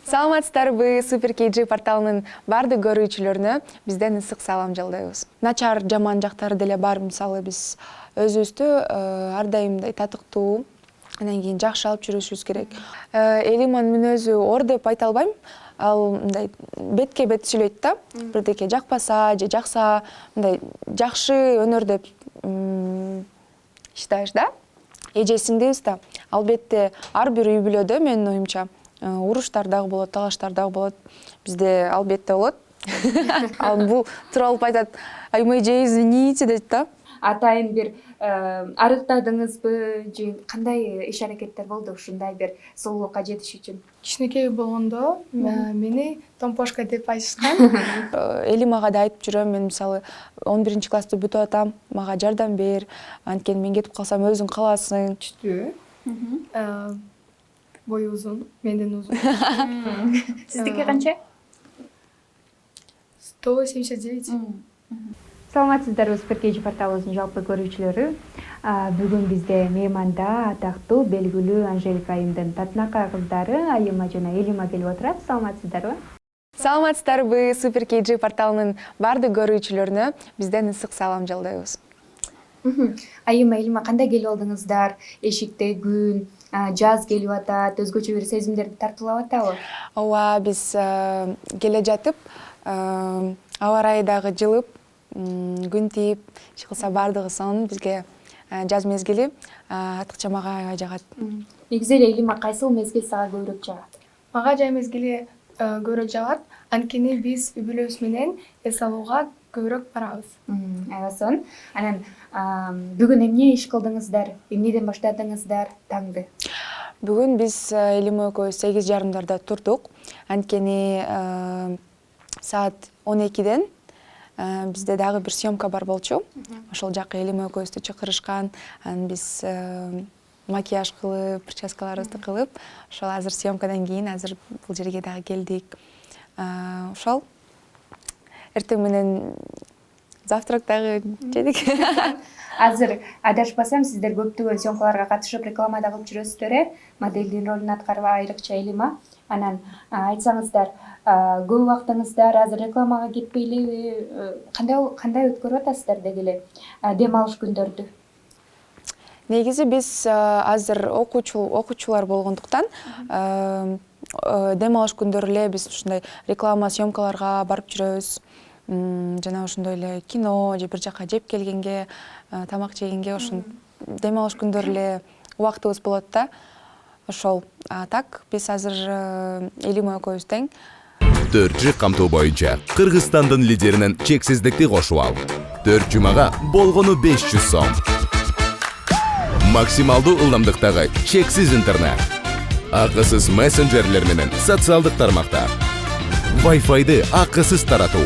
Саламатсыздарбы, Супер KG порталынын бардык көрүүчүлөрүнө бизден ысык салам жолдойбуз. Начар, жаман жактары деле бар. Мисалы биз өзүбүздү ар дайым мындай татыктуу, анан кийин жакшы алып жүрүшүбүз керек. Элиманын мүнөзү ор деп айта албайм. Ал мындай бетке бет сүйлөйт да. Бирдеке жакпаса же жакса, мындай жакшы өнөр деп ишташ да. Эжесиңдебиз да. Албетте ар бир үй бүлөдө менин оюмча уруштар дагы болот, талаштар дагы болот. Бизде албетте болот. Ал бул тууралуу айтат, аймай же извините дейт да. Атайын бир арыктадыңызбы же кандай иш аракеттер болду ушундай бир сулуулукка жетиш үчүн? Кичинекей болгондо мени томпошка деп айтышкан. Элимага да айтып жүрөм, мен мисалы 11-классты бүтүп атам, мага жардам бер, анткени мен кетип калсам өзүң каласың. Түштүү. Бою узун, менден узун. Сиздики канча? 179. Саламатсыздарбы, Супер KG порталыбыздын жалпы көрүүчүлөрү. Бүгүн бизде мейманда атактуу, белгилүү Анжелика айымдын татынакай кыздары Айыма жана Элима келип отурат. Саламатсыздарбы? Саламатсыздарбы, Супер KG порталынын бардык көрүүчүлөрүнө бизден ысык салам жолдойбуз. Айыма, Элима, кандай келип алдыңыздар? Эшикте күн, жаз келип атат, өзгөчө бир сезимдерди тартуулап атабы? Ооба, биз келе жатып аба ырайы дагы жылып, күн тийип, чыкылса бардыгы сонун, бизге жаз мезгили артыкча мага жагат. Негизи эле Элима, кайсыл мезгил сага көбүрөөк жагат? Мага жай мезгили көбүрөөк жагат, анткени биз үй бүлөбүз менен эс алууга көбүрөөк барабыз. Аябай сонун. Анан бүгүн эмне иш кылдыңыздар? Эмнеден баштадыңыздар таңды? Бүгүн биз Элима экөөбүз 8:30 турдук. Анткени саат 12-ден бизде дагы бир съемка бар болчу. Ошол жака Элима экөөбүздү чакырышкан. Анан биз макияж кылып, прическаларыбызды кылып, ошол азыр съемкадан кийин азыр бул жерге дагы келдик. Ошол эртең менен завтрак дагы жедик. Азыр адашпасам, сиздер көптөгөн съемкаларга катышып, реклама да кылып жүрөсүздөр, моделдин ролун аткарып, айрыкча Элима. Анан айтсаңыздар, көп убактыңыздар азыр рекламага кетпей элеби? Кандай өткөрүп атасыздар деги эле дем алыш күндөрдү? Негизи биз азыр окуучулар болгондуктан дем алыш күндөрү эле биз ушундай реклама, съемкаларга барып жүрөбүз. Жана ошондой эле кино же бир жака жеп келгенге, тамак жегенге ошон дем алыш күндөрү эле убактыбыз болот да. Ошол. Так, биз азыр Элима экөөбүз тең 4G камтоо боюнча Кыргызстандын лидеринен чексиздикти кошуп ал. 4 жумага болгону 500 сом. Максималдуу ылдамдыктагы чексиз интернет. Акысыз мессенджерлер менен социалдык тармактар. Wi-Fi'ды акысыз таратуу.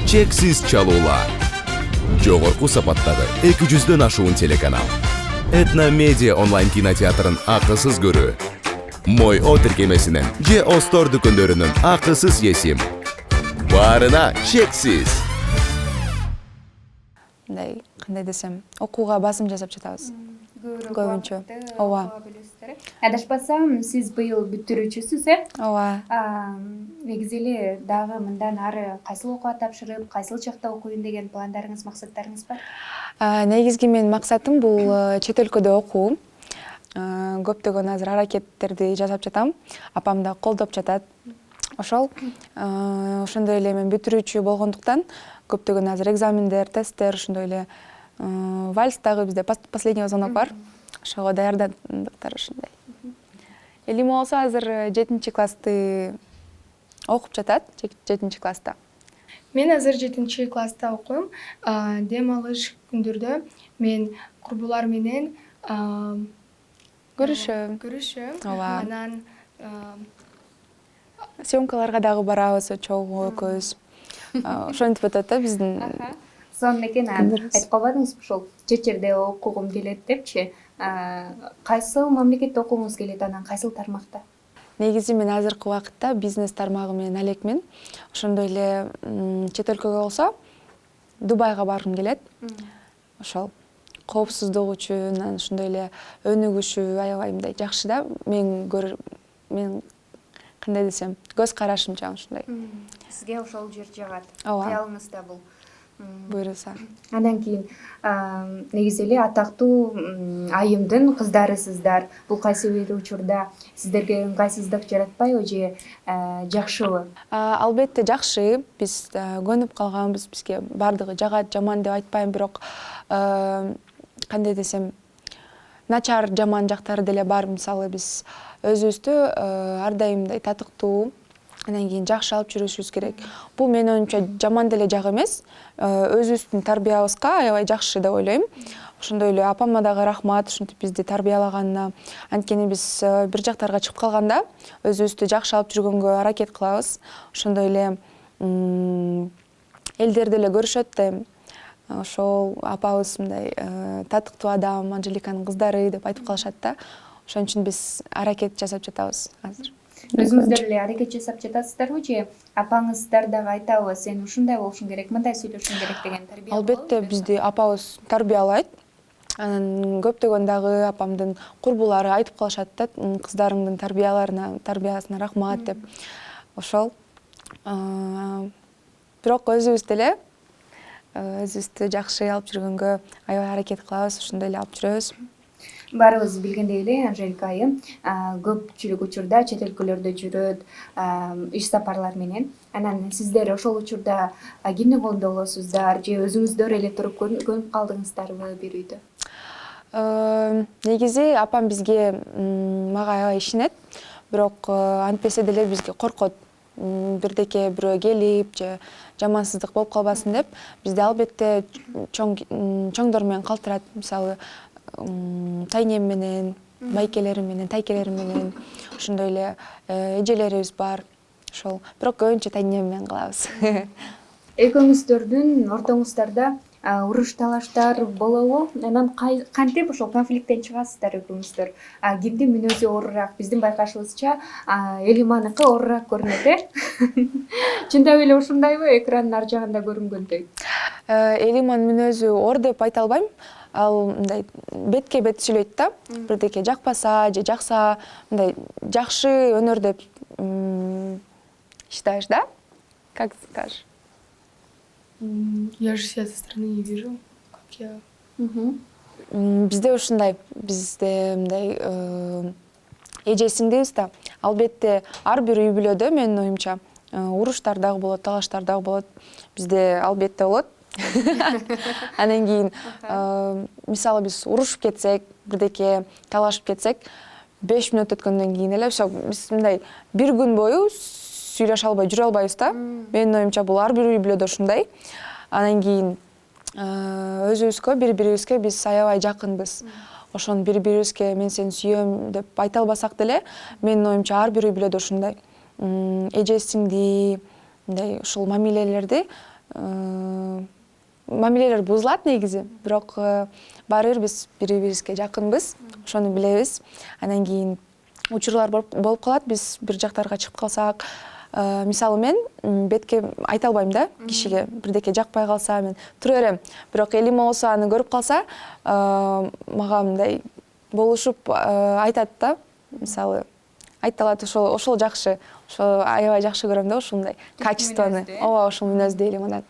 Чексиз чалуулар. Жогорку сапаттагы 200дөн ашуун телеканал. Этно Медиа онлайн кинотеатрын акысыз көрүү. Мой О тиркемесинен же Остор дүкөндөрүнүн акысыз есим. Баарына чексиз. мындай, кандай десем, окууга басым жасап жатабыз. Көбүнчө. Ооба. Адашпасам, сиз быйыл бүтүрүүчүсүз, Ооба. Негизи эле дагы мындан ары кайсыл окууга тапшырып, кайсыл жакта окуйн деген пландарыңыз, максаттарыңыз бар? Негизги менин максатым бул чет өлкөдө окуу. Көптөгөн азыр аракеттерди жасап жатам. Апам да колдоп жатат. Ошол. Ошондой эле мен бүтүрүүчү болгондуктан көптөгөн азыр экзамендер, тесттер, ошондой эле вальс дагы бизде последний звонок бар. Ошого даярдандыктар ушундай. Элима болсо азыр 7-классты окуп жатат, 7-класста. Мен азыр 7-класста окуйм. Дем алыш күндөрдө мен курбулар менен көрүшөм. Ооба. Анан Съемкаларга дагы барабыз, чогуу экөөбүз. Ошентип атат да биздин. Сонун экен, айтып калбадыңызбы ушул чет жерде окугум келет депчи? Кайсыл мамлекетте окугуңуз келет, анан кайсыл тармакта? Негизи мен азыркы убакытта бизнес тармагы менен алекмин. Ошондой эле чет өлкөгө болсо Дубайга баргым келет. Ошол коопсуздук үчүн, анан ошондой эле өнүгүшү аябай мындай жакшы да. Мен кандай десем, көз карашымча ушундай. Сизге ошол жер жагат. Ооба. Кыялыңызда бул. Буюрса. Андан кийин негизи эле атактуу айымдын кыздарысыздар. Бул кайсы бир учурда сиздерге ыңгайсыздык жаратпайбы же жакшыбы? Албетте жакшы. Биз көнүп калганбыз, бизге бардыгы жагат, жаман деп айтпайм, бирок кандай десем, начар жаман жактары деле бар. Мисалы биз өзүбүздү ар дайым мындай татыктуу, андан кийин жакшы алып жүрүшүбүз керек. Бул менин оюмча жаман деле жак эмес. Өзүбүздүн тарбиябызга аябай жакшы деп ойлойм. Ошондой эле апама дагы рахмат, ушинтип бизди тарбиялаганына. Анткени биз бир жактарга чыгып калганда өзүбүздү жакшы алып жүргөнгө аракет кылабыз. Ошондой эле элдер деле көрүшөт да, ошол апабыз мындай татыктуу адам, Анжеликанын кыздары деп айтып калышат да. Ошон үчүн биз аракет жасап жатабыз азыр. Өзүңүздөр эле аракет жасап жатасыздарбы же апаңыздар дагы айтабы, сен ушундай болушуң керек, мындай сүйлөшүң керек деген тарбия? Албетте бизди апабыз тарбиялайт. Анан көптөгөн дагы апамдын курбулары айтып калышат да, кыздарыңдын тарбиясына рахмат деп. Ошол. Бирок өзүбүз деле өзүбүздү жакшы алып жүргөнгө аябай аракет кылабыз, ошондой эле алып жүрөбүз. Баарыбыз билгендей эле Анжелика айым көпчүлүк учурда чет өлкөлөрдө жүрөт, иш сапарлар менен. Анан сиздер ошол учурда кимдин колунда болосуздар же өзүңүздөр эле туруп көнүп калдыңыздарбы бир үйдө? Негизи апам бизге мага аябай ишенет, бирок антпесе деле бизге коркот. Бирдеке бирөө келип же жамансыздык болуп калбасын деп, бизде албетте чоңдор менен калтырат. Мисалы, тайнем менен, майкелерим менен, тайкелерим менен, ошондой эле эжелерибиз бар. Ошол, бирок көбүнчө тайнем менен кылабыз. Экөөңүздөрдүн ортоңуздарда уруш талаштар болобу? Анан кантип ошол конфликттен чыгасыздар экөөңүздөр? Кимдин мүнөзү оорураак? Биздин байкашыбызча Элиманыкы оорураак көрүнөт, Чындап эле ушундайбы экрандын ар жагында көрүнгөндөй? Элиман мүнөзү оор деп айта албайм. Ал мындай бетке бет сүйлөйт да. Бирдеке жакпаса же жакса, мындай жакшы өнөр деп считаешь, да? Как скажешь? Я же себя со стороны не вижу, как я... Бизде ушундай, бизде мындай эжесиңдейбиз да. Албетте ар бир үй бүлөдө менин оюмча уруштар дагы болот, талаштар дагы болот. Бизде албетте болот. Анан кийин мисалы биз урушуп кетсек, бирдеке талашып кетсек, 5 мүнөт өткөндөн кийин эле ошо биз мындай бир күн бою сүйлөшө албай жүрө албайбыз да. Менин оюмча бул ар бир үй бүлөдө ушундай. Анан кийин өзүбүзгө, бири-бирибизге биз аябай жакынбыз. Ошону бири-бирибизге мен сени сүйөм деп айта албасак деле, менин оюмча ар бир үй бүлөдө ушундай. Эже сиңди мындай ушул мамилелер бузулат негизи, бирок баары бир биз бири-бирибизге жакынбыз, ошону билебиз. Анан кийин учурлар болуп калат, биз бир жактарга чыгып калсак, мисалы мен бетке айта албайм да кишиге, бирдеке жакпай калса мен тура берем. Бирок Элима болсо аны көрүп калса, мага мындай болушуп айтат да, мисалы айталат, ошол жакшы, ошол аябай жакшы көрөм да ушундай качествоны. Ооба, ошол мүнөздү Элимадан.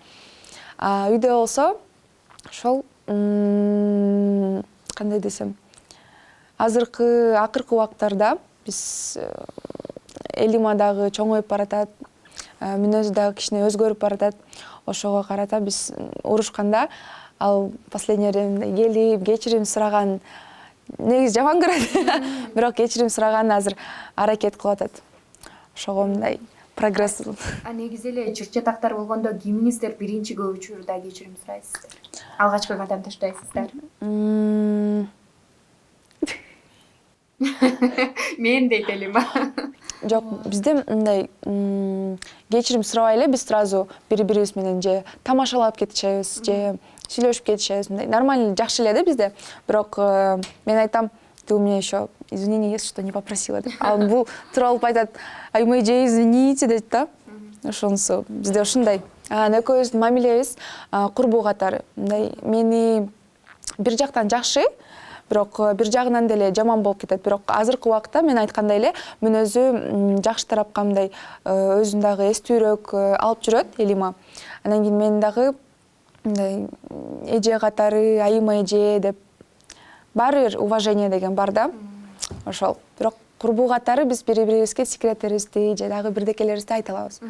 Үйдө болсо ошол кандай десем, акыркы убактарда биз Элима дагы чоңоюп баратат, мүнөзү дагы кичине өзгөрүп баратат. Ошого карата биз урушканда ал последний время келип кечирим сураган, негизи жаман көрөт, бирок кечирим сураган азыр аракет кылып атат. Ошого мындай прогресс. Негизи эле чыр-чатактар болгондо кимиңиздер биринчи көп учурда кечирим сурайсыздар? Алгачкы кадам таштайсыздар? Мен дейт Элима. Жок, бизде мындай кечирим сурабай эле биз сразу бири-бирибиз менен же тамашалап кетишебиз, же сүйлөшүп кетишебиз. Мындай нормально, жакшы эле да бизде. Бирок мен айтам, ты у меня еще извинения есть, что не попросила деп. Ал бул тура алып айтат, ай мой же извините дейт да. Ошонусу бизде ушундай. Экөөбүздүн мамилебиз курбу катары. Мындай мени бир жактан жакшы, бирок бир жагынан деле жаман болуп кетет. Бирок азыркы убакта мен айткандай эле мүнөзү жакшы тарапка мындай өзүн дагы эстүүрөөк алып жүрөт Элима. Анан кийин мен дагы мындай эже катары, Айыма эже деп баары бир уважение деген бар да. Ошол. Бирок курбу катары биз бири-бирибизге секреттерибизди же дагы бирдекелерибизди айта алабыз.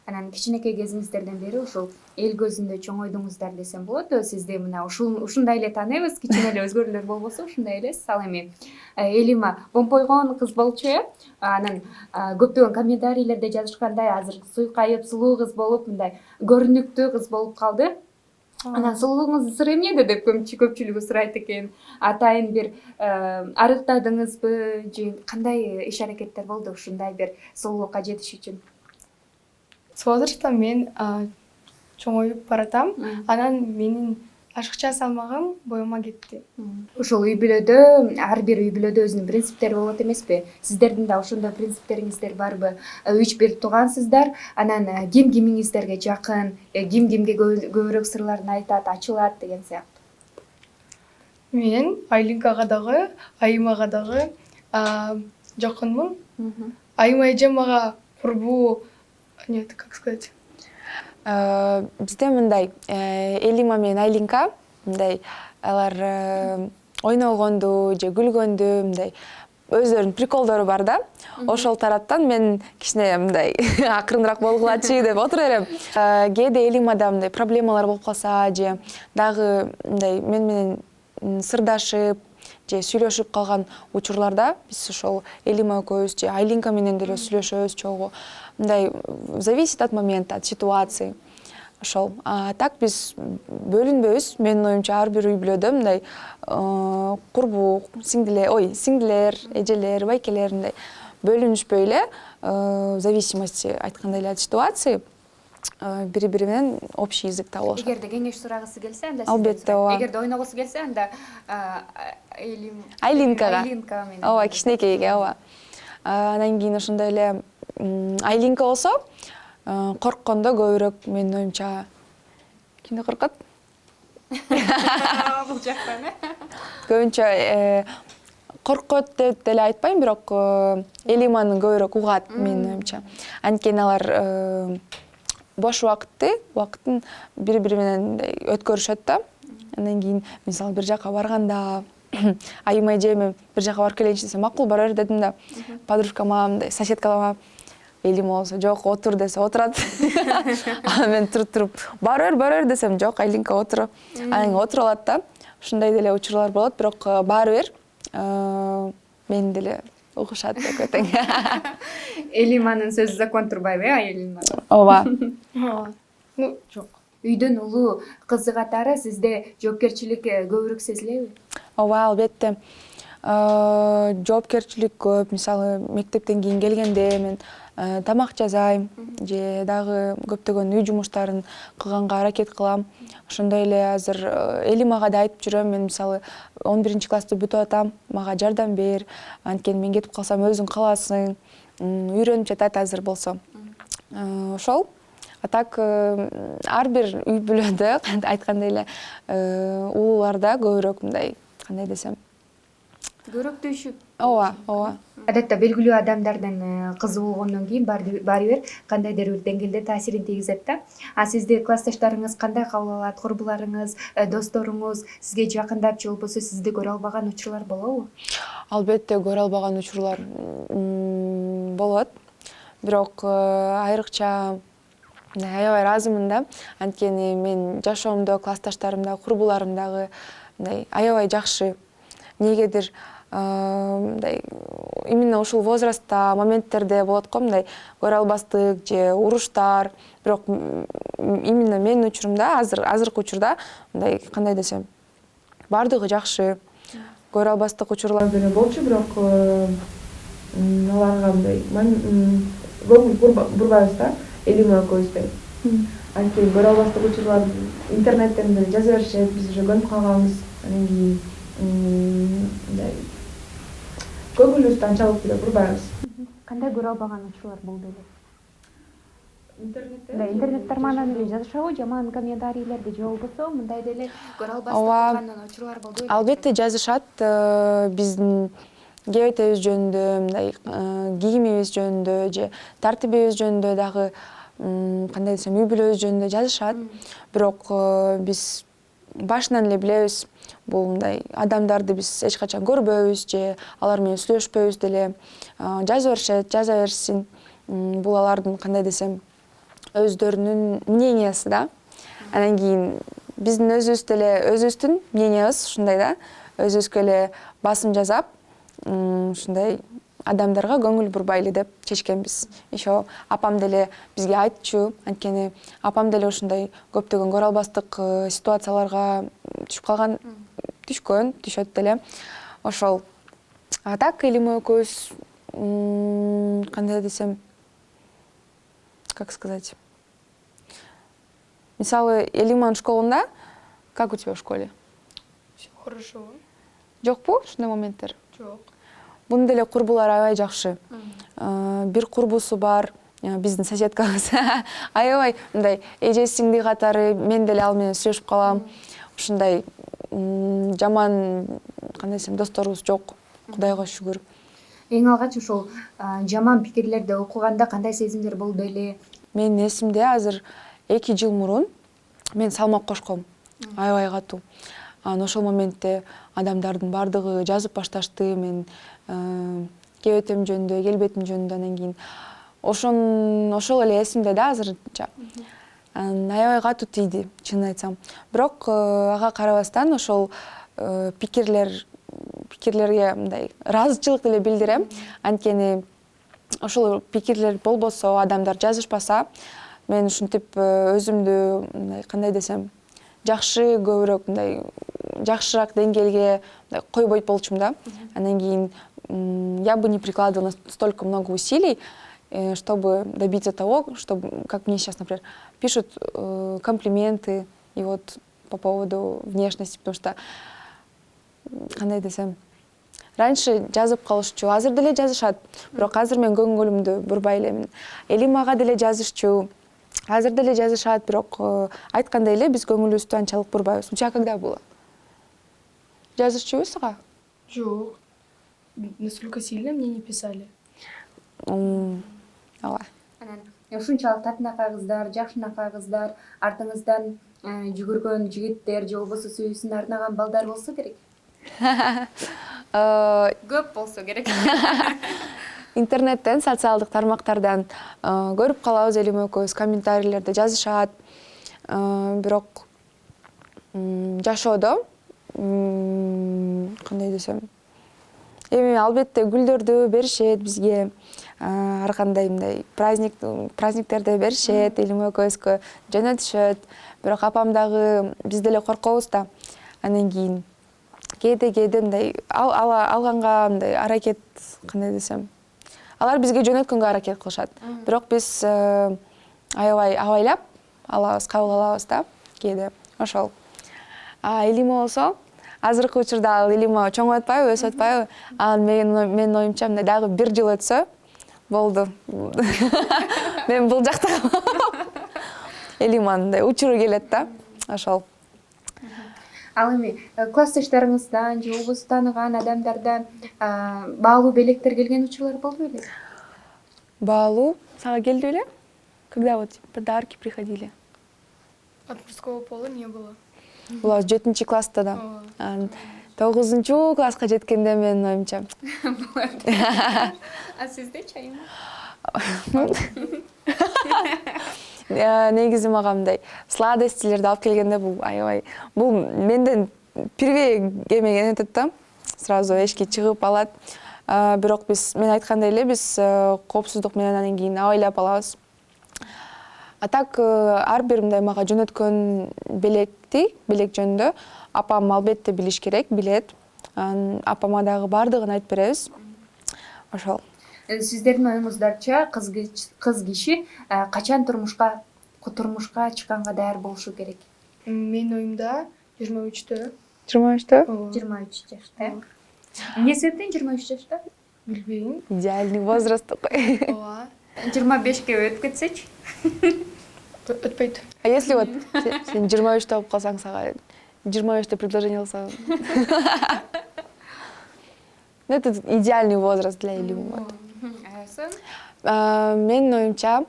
Анан кичинекей кезиңиздерден бери ушул эл көзүндө чоңойдуңуздар десем болот. Сизди мына ушундай эле тааныйбыз, кичине эле өзгөрүүлөр болбосо ушундай элесиз. Ал эми Элима помпойгон кыз болчу. Анан көптөгөн комментарийлерде жазышкандай азыр суйкайып, сулуу кыз болуп, мындай көрүнүктүү кыз болуп калды. Анан сулуулугуңуздун сыры эмнеде деп көпчүлүгү сурайт экен. Атайын бир арыктадыңызбы же кандай иш аракеттер болду ушундай бир сулуулукка жетиш үчүн? С возрастом мен чоңоюп баратам. Анан менин ашыкча салмагым боюма кетти. Ушул үй бүлөдө ар бир үй бүлөдө өзүнүн принциптери болот эмеспи? Сиздердин да ошондой принциптериңиздер барбы? 3-1 туугансыздар, анан ким кимиңиздерге жакын, ким кимге көбүрөөк сырларын айтат, ачылат деген сыяктуу. Мен Айлинкага дагы, Айымага дагы жакынмын. Айыма эже мага курбуу, нет, как сказать? Бизде мындай Элима менен Айлинка мындай алар ойногонду же күлгөндү мындай өздөрүнүн приколдору бар да. Ошол тараптан мен кичине мындай акырыныраак болгулачы деп отура берем. Кээде Элимада мындай проблемалар болуп калса же дагы мындай мен менен сырдашып же сүйлөшүп калган учурларда биз ошол Элима экөөбүз же Айлинка менен деле сүйлөшөбүз чогуу. Мындай зависит от момента, от ситуации. Ошол. Так биз бөлүнбөйбүз. Менин оюмча ар бир үй бүлөдө мындай курбу сиңдилер, эжелер, байкелер мындай бөлүнүшпөй эле в зависимости айткандай эле от ситуации бири-бири менен общий язык табылышат. Эгерде кеңеш сурагысы келсе, анда албетте ооба. Эгерде ойногусу келсе, анда Айлинкага. Айлинка менен. Ооба, кичинекейге, ооба. Анан кийин ошондой эле Айлинка болсо корккондо көбүрөөк менин оюмча кимден коркот? Бул жактан, Көбүнчө коркот деп деле айтпайм, бирок Элиманы көбүрөөк угат менин оюмча. Анткени алар бош убакытын бири-бири менен өткөрүшөт да. Андан кийин мисалы бир жака барганда Айыма эже мен бир жака барып келейинчи десем, макул бара бер дедим да. Подружкама, мындай соседкалама Элима болсо, жок, отур десе отурат. Анан мен туруп, бара бер десем, жок, Айлинка отур. Анан отуруп алат да. Ушундай деле учурлар болот, бирок баары бир мен деле угушат деп айтайын. Элиманын сөзү закон турбайбы, Элимада? Ооба. Ну, жок. Үйдөн улуу кызы катары сизде жоопкерчилик көбүрөөк сезилеби? Ооба, албетте. Жоопкерчилик көп. Мисалы, мектептен кийин келгенде мен тамак жасайм же дагы көптөгөн үй жумуштарын кылганга аракет кылам. Ошондой эле азыр Элимага да айтып жүрөм, мен мисалы 11-классты бүтүп атам, мага жардам бер. Анткени мен кетип калсам өзүң каласың. Үйрөнүп жатат азыр болсо. Ошол. А так ар бир үй бүлөдө айткандай эле улууларда көбүрөөк мындай, кандай десем, Көрөктөшүп. Ооба. Адатта белгилүү адамдардын кызы болгондон кийин баары бир кандайдыр бир деңгээлде таасирин тийгизет да. А сизди классташтарыңыз кандай кабыл алат? Курбуларыңыз, досторуңуз сизге жакындап же болбосо сизди көрө албаган учурлар болобу? Албетте көрө албаган учурлар болот. Бирок айрыкча аябай ыраазымын да. Анткени мен жашоомдо классташтарым да, курбуларым дагы мындай аябай жакшы. Негедир мындай именно ушул возрастта моменттерде болот го, мындай көрө албастык же уруштар. Бирок именно менин учурумда, азыркы учурда мындай, кандай десем, бардыгы жакшы. Көрө албастык учурлар деле болчу, бирок аларга мындай көңүл бурбайбыз да. Элима экөөбүздөн. Анткени көрө албастык учурлар интернеттен деле жаза беришет, биз уже көнүп калганбыз. Анан кийин мындай көңүлүбүздү анчалык деле бурбайбыз. Кандай көрө албаган учурлар болду эле? интернет тармагынан эле жазышабы, жаман комментарийлерди же болбосо мындай деле көрө албастык Ооба. кылган учурлар болду. Албетте жазышат, биздин кебетебиз жөнүндө, мындай кийимибиз жөнүндө же тартибибиз жөнүндө дагы кандай десем, үй бүлөбүз жөнүндө жазышат. Бирок биз башынан эле билебиз, бул мындай адамдарды биз эч качан көрбөйбүз же алар менен сүйлөшпөйбүз деле. Жаза беришет, жаза берсин. Бул алардын кандай десем, өздөрүнүн мнениясы да. Анан кийин биздин өзүбүздүн мнениябыз ушундай да. Өзүбүзгө эле басым жасап, ушундай адамдарга көңүл бурбайлы деп чечкенбиз. Еще апам деле бизге айтчу, анткени апам деле ушундай көптөгөн көрө албастык ситуацияларга түшөт деле. Ошол. А так Элима экөөбүз кандай десем, как сказать? Мисалы, Элиманын школунда, как у тебя в школе? Всё хорошо. Жокпу ушундай моменттер? Жок. Бунун деле курбулары аябай жакшы. Бир курбусу бар, биздин соседкабыз. Аябай мындай эже сиңди катары, мен деле ал менен сүйлөшүп калам. Ушундай жаман кандай десем, досторубуз жок. Кудайга шүгүр. Эң алгач ушул жаман пикирлерди окуганда кандай сезимдер болду эле? Менин эсимде азыр 2 жыл мурун мен салмак кошком. Аябай катуу. Анан ошол моментте адамдардын бардыгы жазып башташты, мен кебетем жөнүндө, келбетим жөнүндө. Анан кийин ошол эле эсимде да азырынча. Анан аябай катуу тийди, чынын айтсам. Бирок ага карабастан ошол пикирлерге мындай ыраазычылык деле билдирем. Анткени ошол пикирлер болбосо, адамдар жазышпаса, мен ушинтип өзүмдү мындай кандай десем, жакшы көбүрөөк мындай жакшыраак деңгээлге койбойт болчумун да. Анан кийин я бы не прикладывала столько много усилий, чтобы добиться того, чтобы, как мне сейчас, например, пишут комплименты и вот по поводу внешности, потому что кандай десем, раньше жазып калышчу, азыр деле жазышат, бирок азыр мен көңүлүмдү бурбай элемин. Элимага деле жазышчу, азыр деле жазышат, бирок айткандай эле биз көңүлүбүздү анчалык бурбайбыз. У тебя когда было? Жазышчубу сага? Жок. Настолько сильно мне не писали. Ооба. Анан ушунчалык татынакай кыздар, жакшынакай кыздар, артыңыздан жүгүргөн жигиттер же болбосо сүйүүсүн арнаган балдар болсо керек. Көп болсо керек. Интернеттен, социалдык тармактардан көрүп калабыз, Элима экөөбүз комментарийлерде жазышат. Бирок жашоодо кандай десем, эми албетте гүлдөрдү беришет бизге, ар кандай мындай праздниктерде беришет, Элима экөөбүзгө жөнөтүшөт. Бирок апам дагы биз деле коркобуз да. Анан кийин кээде мындай алганга мындай аракет, кандай десем, алар бизге жөнөткөнгө аракет кылышат. Бирок биз аябай абайлап алабыз, кабыл алабыз да кээде. Ошол. Элима болсо, азыркы учурда Элима чоң атпайбы, өсүп атпайбы? Анан менин оюмча мындай дагы 1 жыл өтсө болду. Мен бул жакта Элиманын учуру келет да. Ошол. Ал эми классташтарыңыздан же болбосо тааныган адамдардан баалуу белектер келген учурлар болду беле? Баалуу сага келди беле? Когда вот подарки приходили? От мужского пола не было. Бул 7 класста да. 9 класска жеткенде менин оюмча. А сизде чайым? Негизи мага мындай сладостилерди алып келгенде бул аябай, бул менден первее келмеген этет да. Сразу эшикке чыгып алат. Бирок мен айткандай эле биз коопсуздук менен анан кийин абайлап алабыз. А так ар бир мындай мага жөнөткөн белек жөнүндө апам албетте билиш керек, билет. Апама дагы бардыгын айтып беребиз. Ошол. Сиздердин оюңуздарча кыз киши качан турмушка чыкканга даяр болушу керек? Менин оюмда 23-тө. 23-тө? 23 жашта. Эмне себептен 23 жашта? Билбейм. Идеальный возраст такой. Ооба. 25ке өтүп кетсечи? Өтпөйт. А если вот сен 23 тауып калсаң, сага 25 предложение алсаң? Ну, это идеальный возраст для Элимы. Менин оюмча,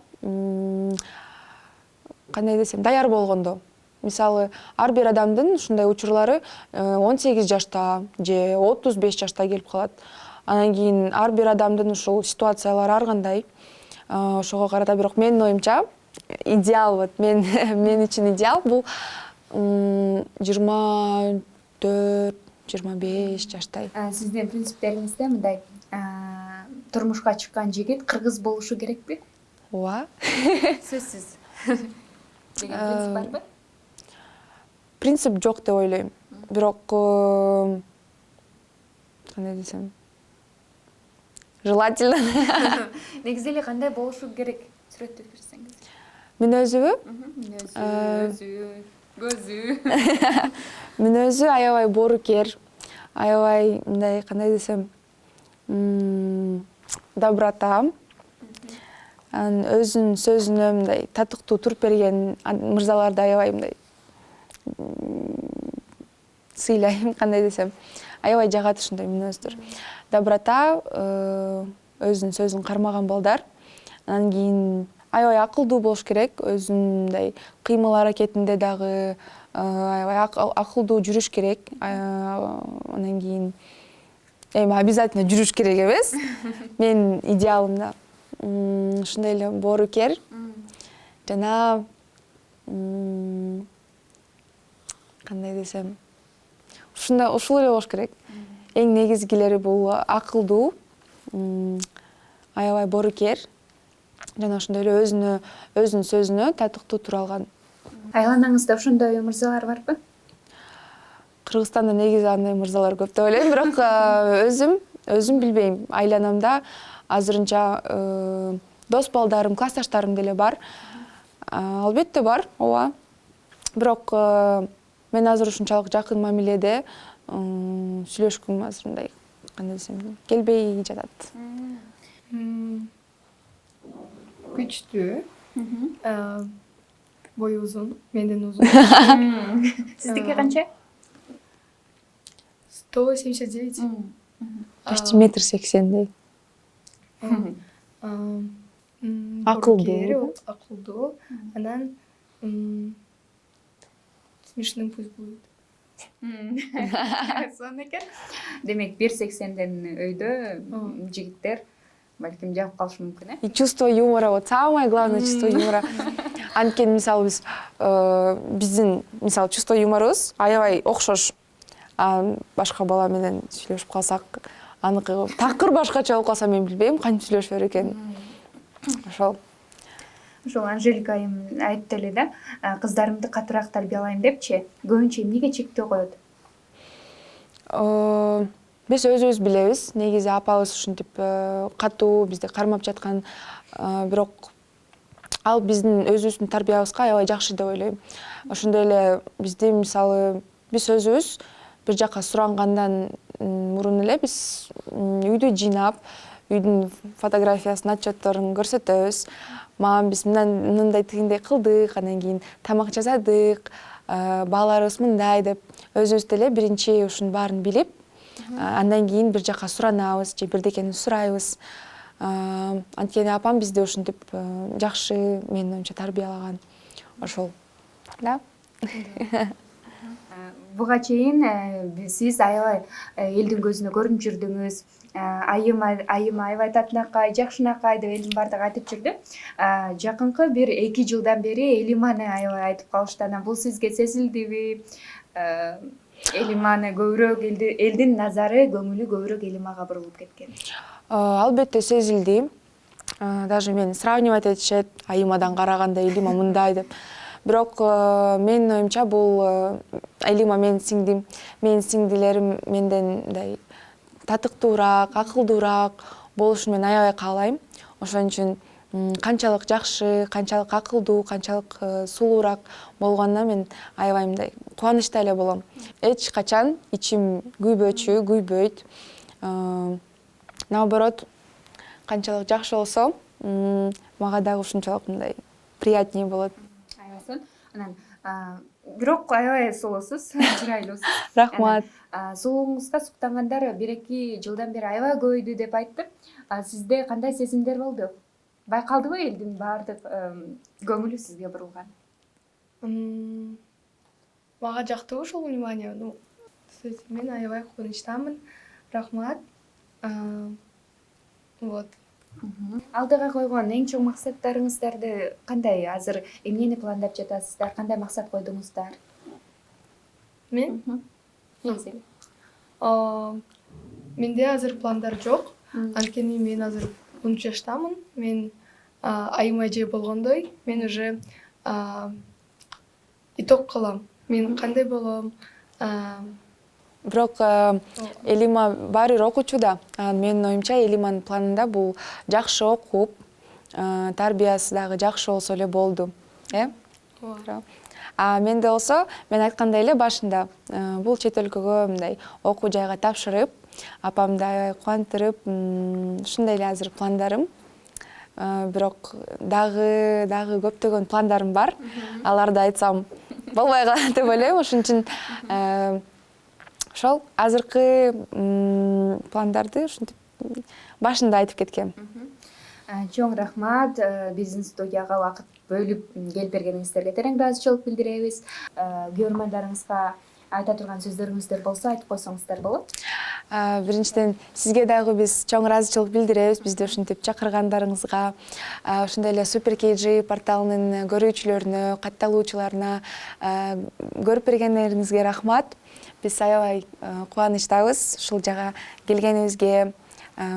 кандай десем, даяр болгондо. Мисалы, ар бир адамдын ушундай учурлары 18 жашта же 35 жашта келип калат. Анан кийин ар бир адамдын ушул ситуациялары ар кандай. Ошого карата бирок менин оюмча идеал, вот мен үчүн идеал бул 24-25 жаштай. Сиздин принциптериңизде мындай турмушка чыккан жигит кыргыз болушу керекпи? Ооба. Сөзсүз. Деген принцип барбы? Принцип жок деп ойлойм. Бирок кандай десем, желательно. Негизи эле кандай болушу керек? Сүрөттөп берсеңиз. Мүнөзүбү? Көзү. Мүнөзү аябай боорукер, аябай мындай кандай десем, доброта. Анан өзүнүн сөзүнө мындай татыктуу туруп берген мырзаларды аябай мындай сыйлайм, кандай десем, аябай жагат ушундай мүнөздөр. Доброта, өзүнүн сөзүн кармаган балдар. Анан кийин аябай акылдуу болуш керек, өзүнүн мындай кыймыл аракетинде дагы аябай акылдуу жүрүш керек. Анан кийин эми обязательно жүрүш керек эмес. Менин идеалымда ушундай эле боорукер жана кандай десем, ушул эле болуш керек. Эң негизгилери бул акылдуу, аябай боорукер жана ошондой эле өзүнүн сөзүнө татыктуу тура алган. Айланаңызда ошондой мырзалар барбы? Кыргызстанда негизи андай мырзалар көп деп ойлойм, бирок өзүм билбейм. Айланамда азырынча дос балдарым, классташтарым деле бар. Албетте бар, ооба. Бирок мен азыр ушунчалык жакын мамиледе сүйлөшкүм азырындай, кандай десем, келбей жатат. Күчтүү. Бою узун, менден узун. Сиздики канча? 179. Почти 1,80 м. Акылдуу. Акылдуу. Анан смешным пусть будет. Сонун экен. Демек 1,80ден өйдө жигиттер балким жагып калышы мүмкүн, И чувство юмора, вот самое главное чувство юмора. Анткени мисалы биздин мисалы чувство юморубуз аябай окшош. Башка бала менен сүйлөшүп калсак, аныкы такыр башкача болуп калса мен билбейм кантип сүйлөшөр экенин. Ошол Анжелика айым айтты эле да, кыздарымды катуураак тарбиялайм депчи, көбүнчө эмнеге чектөө коет? Биз өзүбүз билебиз, негизи апабыз ушинтип катуу бизди кармап жаткан, бирок ал биздин өзүбүздүн тарбиябызга аябай жакшы деп ойлойм. Ошондой эле бизди мисалы биз өзүбүз бир жака сурангандан мурун эле биз үйдү жыйнап, үйдүн фотографиясын, отчетторун көрсөтөбүз. Мамам биз мындай тигиндей кылдык, анан кийин тамак жасадык, бааларыбыз мындай деп өзүбүз деле биринчи ушунун баарын билип, андан кийин бир жака суранабыз же бирдекени сурайбыз. Анткени апам бизди ушинтип жакшы, менин оюмча, тарбиялаган. Ошол. Да? Буга чейин сиз аябай элдин көзүнө көрүнүп жүрдүңүз. Айым аябай татынакай, жакшынакай деп элдин баардыгы айтып жүрдү. Жакынкы бир 2 жылдан бери Элиманы аябай айтып калышты. Анан бул сизге сезилдиби? Элиманы көбүрөөк элдин назары, көңүлү көбүрөөк Элимага бурулуп кеткен. Албетте сезилди. Даже мени сравнивать этишет, Айымадан караганда Элима мындай деп. Бирок менин оюмча бул Элима менин сиңдим. Менин сиңдилерим менден мындай татыктуураак, акылдуураак болушун мен аябай каалайм. Ошон үчүн канчалык жакшы, канчалык акылдуу, канчалык сулуураак болгонуна мен аябай мындай кубанычта эле болом. Эч качан ичим күйбөйт. Наоборот, канчалык жакшы болсо, мага дагы ушунчалык мындай приятнее болот. Айбасын. Анан бирок аябай сулуусуз, чырайлуусуз. Рахмат. Сулууңузга суктангандар 1-2 жылдан бери аябай көбөйдү деп айтты. Сизде кандай сезимдер болду? Байкалдыбы элдин баардык көңүлү сизге бурулган? Мага жакты ушул внимание. Мен аябай кубанычтамын. Рахмат. Вот. Алдыга койгон эң чоң максаттарыңыздарды кандай? Азыр эмнени пландап жатасыздар? Кандай максат койдуңуздар? Мен Негизи. менде азыр пландар жок. Анткени мен азыр 13 жаштамын. Мен айыма эже болгондой, мен уже иток кылам. Мен кандай болом? Бирок Элима баары бир окуучу да. Менин оюмча Элиманын планында бул жакшы окуп, тарбиясы дагы жакшы болсо эле болду. Менде болсо, мен айткандай эле башында бул чет өлкөгө мындай окуу жайга тапшырып, апамды кубандырып, ушундай эле азыр пландарым. Бирок дагы көптөгөн пландарым бар. Аларды айтсам болбой калат деп ойлойм. Ошон үчүн ошол азыркы пландарды ушинтип башында айтып кеткем. Чоң рахмат. Биздин студияга убакыт бөлүп келип бергениңиздерге терең ыраазычылык билдиребиз. Көрөрмандарыңызга айта турган сөздөрүңүздөр болсо айтып койсоңуздар болот. Биринчиден сизге дагы биз чоң ыраазычылык билдиребиз. Бизди ушинтип чакыргандарыңызга, ошондой эле Super KG порталынын көрүүчүлөрүнө, катталуучуларына көрүп бергениңизге рахмат. Биз аябай кубанычтабыз ушул жага келгенибизге,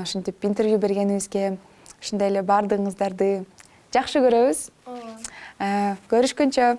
ушинтип интервью бергенибизге. Ушундай эле баардыгыңыздарды жакшы көрөбүз. Көрүшкөнчө.